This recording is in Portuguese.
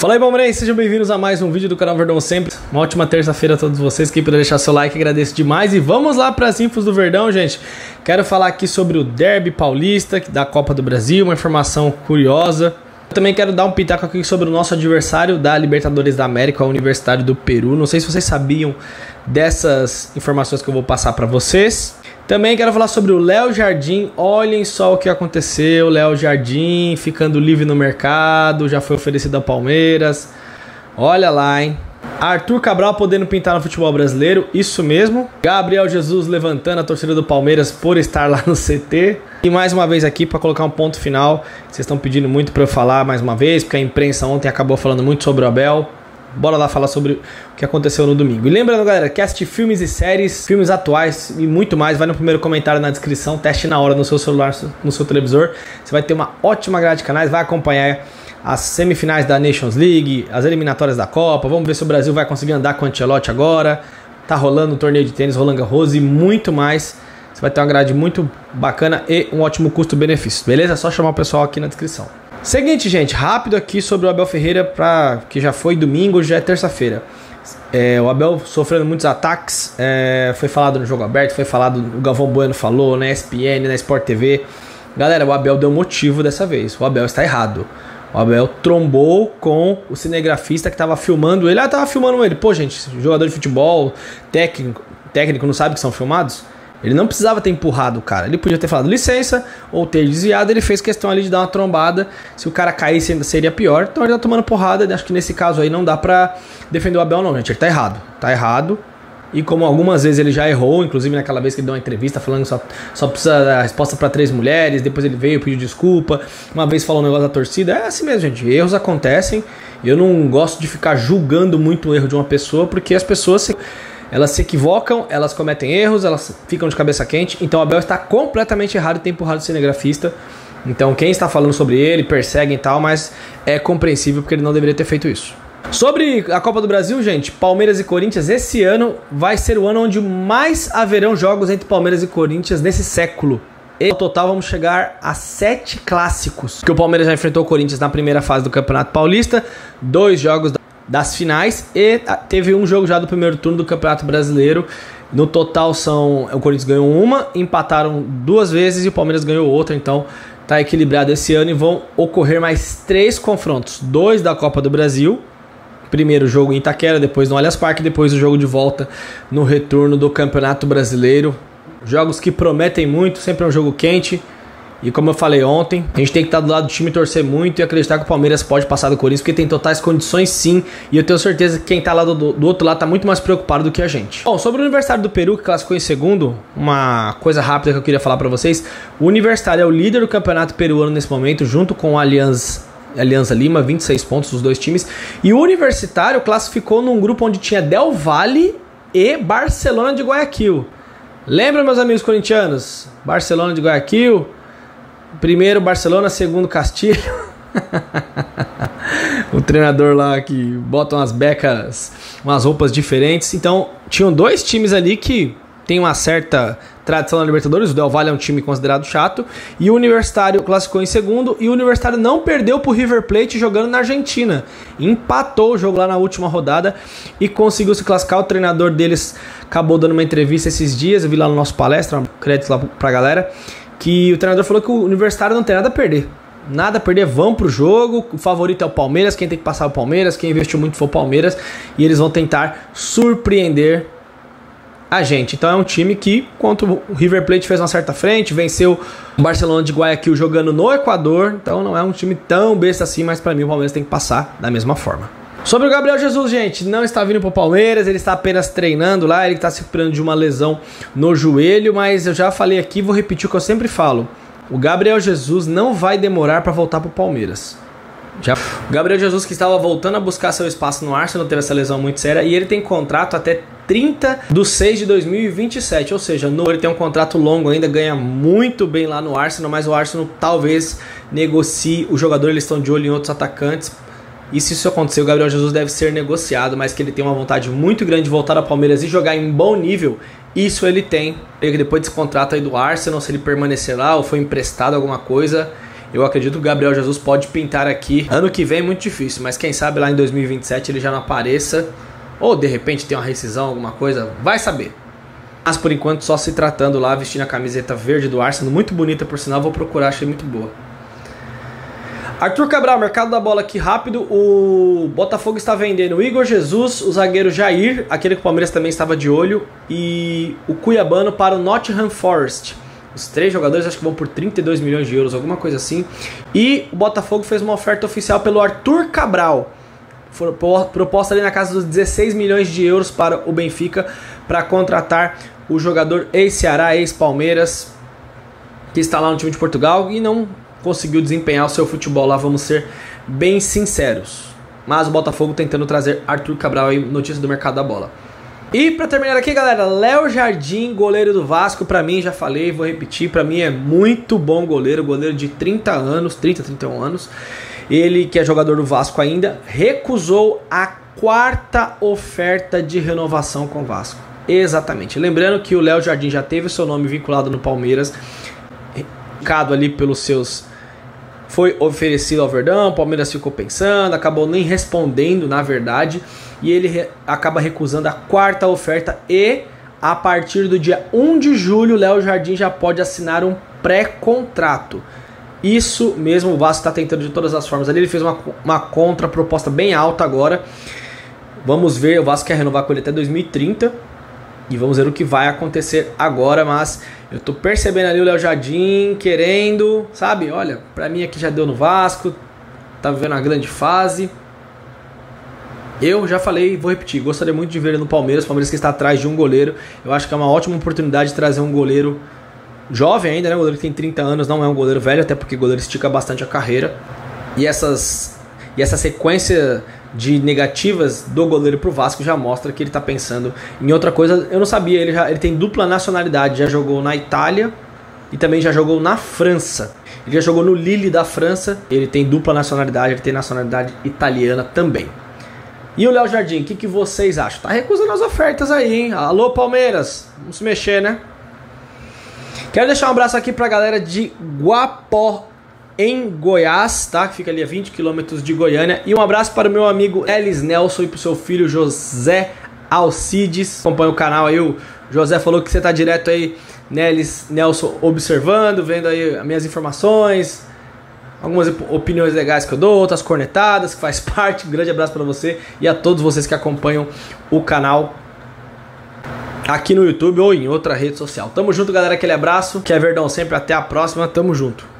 Fala aí, palmeirenses, sejam bem-vindos a mais um vídeo do canal Verdão Sempre. Uma ótima terça-feira a todos vocês. Quem puder deixar seu like, agradeço demais. E vamos lá para as infos do Verdão, gente. Quero falar aqui sobre o Derby Paulista da Copa do Brasil, uma informação curiosa. Eu também quero dar um pitaco aqui sobre o nosso adversário da Libertadores da América, a Universidade do Peru. Não sei se vocês sabiam dessas informações que eu vou passar para vocês. Também quero falar sobre o Léo Jardim. Olhem só o que aconteceu. Léo Jardim ficando livre no mercado, já foi oferecido ao Palmeiras. Olha lá, hein? Arthur Cabral podendo pintar no futebol brasileiro, isso mesmo. Gabriel Jesus levantando a torcida do Palmeiras por estar lá no CT. E mais uma vez aqui para colocar um ponto final. Vocês estão pedindo muito para eu falar mais uma vez, porque a imprensa ontem acabou falando muito sobre o Abel. Bora lá falar sobre o que aconteceu no domingo. E lembrando, galera, que assistir filmes e séries, filmes atuais e muito mais, vai no primeiro comentário na descrição, teste na hora no seu celular, no seu televisor. Você vai ter uma ótima grade de canais, vai acompanhar as semifinais da Nations League, as eliminatórias da Copa. Vamos ver se o Brasil vai conseguir andar com o Ancelotti agora. Tá rolando o torneio de tênis, Roland Garros e muito mais. Você vai ter uma grade muito bacana e um ótimo custo-benefício, beleza? É só chamar o pessoal aqui na descrição. Seguinte, gente, rápido aqui sobre o Abel Ferreira, que já foi domingo, já é terça-feira. O Abel sofrendo muitos ataques, foi falado no Jogo Aberto, foi falado, o Galvão Bueno falou, na ESPN, na Sport TV. Galera, o Abel deu motivo dessa vez, o Abel está errado. O Abel trombou com o cinegrafista que estava filmando ele. Tava filmando ele. Pô, gente, jogador de futebol, técnico não sabe que são filmados? Ele não precisava ter empurrado o cara. Ele podia ter falado licença ou ter desviado. Ele fez questão ali de dar uma trombada. Se o cara caísse ainda seria pior. Então ele tá tomando porrada. Acho que nesse caso aí não dá pra defender o Abel não, gente. Ele tá errado. Tá errado. E como algumas vezes ele já errou, inclusive naquela vez que ele deu uma entrevista falando que só precisa da resposta para 3 mulheres, depois ele veio, pediu desculpa, uma vez falou um negócio da torcida. É assim mesmo, gente. Erros acontecem. Eu não gosto de ficar julgando muito o erro de uma pessoa, porque as pessoas elas se equivocam, elas cometem erros, elas ficam de cabeça quente. Então o Abel está completamente errado e tem empurrado o cinegrafista. Então quem está falando sobre ele, persegue e tal, mas é compreensível porque ele não deveria ter feito isso. Sobre a Copa do Brasil, gente, Palmeiras e Corinthians, esse ano vai ser o ano onde mais haverão jogos entre Palmeiras e Corinthians nesse século. E no total vamos chegar a 7 clássicos. Que o Palmeiras já enfrentou o Corinthians na primeira fase do Campeonato Paulista, 2 jogos das finais e teve um jogo já do primeiro turno do Campeonato Brasileiro. No total o Corinthians ganhou uma, empataram 2 vezes e o Palmeiras ganhou outra, então tá equilibrado esse ano e vão ocorrer mais 3 confrontos, 2 da Copa do Brasil. Primeiro jogo em Itaquera, depois no Allianz Parque, depois o jogo de volta no retorno do Campeonato Brasileiro. Jogos que prometem muito, sempre é um jogo quente. E como eu falei ontem, a gente tem que estar do lado do time e torcer muito e acreditar que o Palmeiras pode passar do Corinthians, porque tem totais condições sim. E eu tenho certeza que quem está lá do outro lado está muito mais preocupado do que a gente. Bom, sobre o Universitário do Peru, que classificou em segundo, uma coisa rápida que eu queria falar para vocês. O Universitário é o líder do campeonato peruano nesse momento, junto com o Alianza Lima, 26 pontos dos dois times. E o Universitário classificou num grupo onde tinha Del Valle e Barcelona de Guayaquil. Lembra, meus amigos corintianos? Barcelona de Guayaquil, primeiro Barcelona, segundo Castilho. O treinador lá que bota umas becas, umas roupas diferentes. Então, tinham 2 times ali que tem uma certa tradição na Libertadores. O Del Valle é um time considerado chato. E o Universitário classificou em segundo. E o Universitário não perdeu pro River Plate jogando na Argentina. Empatou o jogo lá na última rodada e conseguiu se classificar. O treinador deles acabou dando uma entrevista esses dias. Eu vi lá no nosso palestra, crédito lá pra galera, que o treinador falou que o Universitário não tem nada a perder. Nada a perder, vão pro jogo. O favorito é o Palmeiras. Quem tem que passar é o Palmeiras. Quem investiu muito foi o Palmeiras. E eles vão tentar surpreender a gente. Então é um time que, enquanto o River Plate fez uma certa frente, venceu o Barcelona de Guayaquil jogando no Equador, então não é um time tão besta assim, mas para mim o Palmeiras tem que passar da mesma forma. Sobre o Gabriel Jesus, gente, não está vindo pro Palmeiras, ele está apenas treinando lá, ele está se recuperando de uma lesão no joelho, mas eu já falei aqui, vou repetir o que eu sempre falo. O Gabriel Jesus não vai demorar para voltar pro Palmeiras. O Gabriel Jesus, que estava voltando a buscar seu espaço no Arsenal, teve essa lesão muito séria e ele tem contrato até 30/6/2027, ou seja, ele tem um contrato longo ainda, ganha muito bem lá no Arsenal, mas o Arsenal talvez negocie o jogador, eles estão de olho em outros atacantes. E se isso acontecer, o Gabriel Jesus deve ser negociado, mas que ele tem uma vontade muito grande de voltar ao Palmeiras e jogar em bom nível, isso ele tem. Depois desse contrato aí do Arsenal, se ele permanecer lá ou for emprestado alguma coisa, Eu acredito que o Gabriel Jesus pode pintar aqui. Ano que vem é muito difícil, mas quem sabe lá em 2027 ele já não apareça. Ou de repente tem uma rescisão, alguma coisa, vai saber. Mas por enquanto só se tratando lá, vestindo a camiseta verde do Arsenal, muito bonita por sinal, vou procurar, achei muito boa. Arthur Cabral, mercado da bola aqui rápido, o Botafogo está vendendo o Igor Jesus, o zagueiro Jair, aquele que o Palmeiras também estava de olho, e o Cuiabano para o Nottingham Forest. Os 3 jogadores acho que vão por 32 milhões de euros, alguma coisa assim. E o Botafogo fez uma oferta oficial pelo Arthur Cabral, proposta ali na casa dos 16 milhões de euros para o Benfica, para contratar o jogador ex-Ceará, ex-Palmeiras, que está lá no time de Portugal e não conseguiu desempenhar o seu futebol lá, vamos ser bem sinceros. Mas o Botafogo tentando trazer Arthur Cabral aí, notícia do mercado da bola. E para terminar aqui, galera, Léo Jardim, goleiro do Vasco, para mim, já falei, vou repetir, para mim é muito bom goleiro de 30 anos, 31 anos. Ele, que é jogador do Vasco ainda, recusou a 4ª oferta de renovação com o Vasco. Exatamente. Lembrando que o Léo Jardim já teve o seu nome vinculado no Palmeiras, indicado ali pelos seus... Foi oferecido ao Verdão, o Palmeiras ficou pensando, acabou nem respondendo, na verdade, e ele acaba recusando a 4ª oferta e a partir do dia 1 de julho, o Léo Jardim já pode assinar um pré-contrato. Isso mesmo, o Vasco está tentando de todas as formas ali. Ele fez uma contraproposta bem alta agora. Vamos ver, o Vasco quer renovar com ele até 2030. E vamos ver o que vai acontecer agora. Mas eu tô percebendo ali o Léo Jardim querendo, sabe? Olha, pra mim aqui já deu no Vasco. Tá vivendo uma grande fase. Eu já falei, vou repetir, gostaria muito de ver ele no Palmeiras. O Palmeiras que está atrás de um goleiro. Eu acho que é uma ótima oportunidade de trazer um goleiro jovem ainda, né? O goleiro que tem 30 anos, não é um goleiro velho, até porque o goleiro estica bastante a carreira. E essa sequência de negativas do goleiro pro Vasco já mostra que ele tá pensando em outra coisa. Eu não sabia, ele tem dupla nacionalidade, já jogou na Itália e também já jogou na França. Ele já jogou no Lille da França, ele tem dupla nacionalidade, ele tem nacionalidade italiana também. E o Léo Jardim, o que vocês acham? Tá recusando as ofertas aí, hein? Alô, Palmeiras, vamos se mexer, né? Quero deixar um abraço aqui pra galera de Guapó, em Goiás, tá? Que fica ali a 20 km de Goiânia. E um abraço para o meu amigo Elis Nelson e pro seu filho José Alcides. Acompanha o canal aí, o José falou que você tá direto aí, né, Elis Nelson, observando, vendo aí as minhas informações, algumas opiniões legais que eu dou, outras cornetadas, que faz parte. Um grande abraço para você e a todos vocês que acompanham o canal aqui no YouTube ou em outra rede social. Tamo junto, galera, aquele abraço, que é Verdão sempre, até a próxima, tamo junto.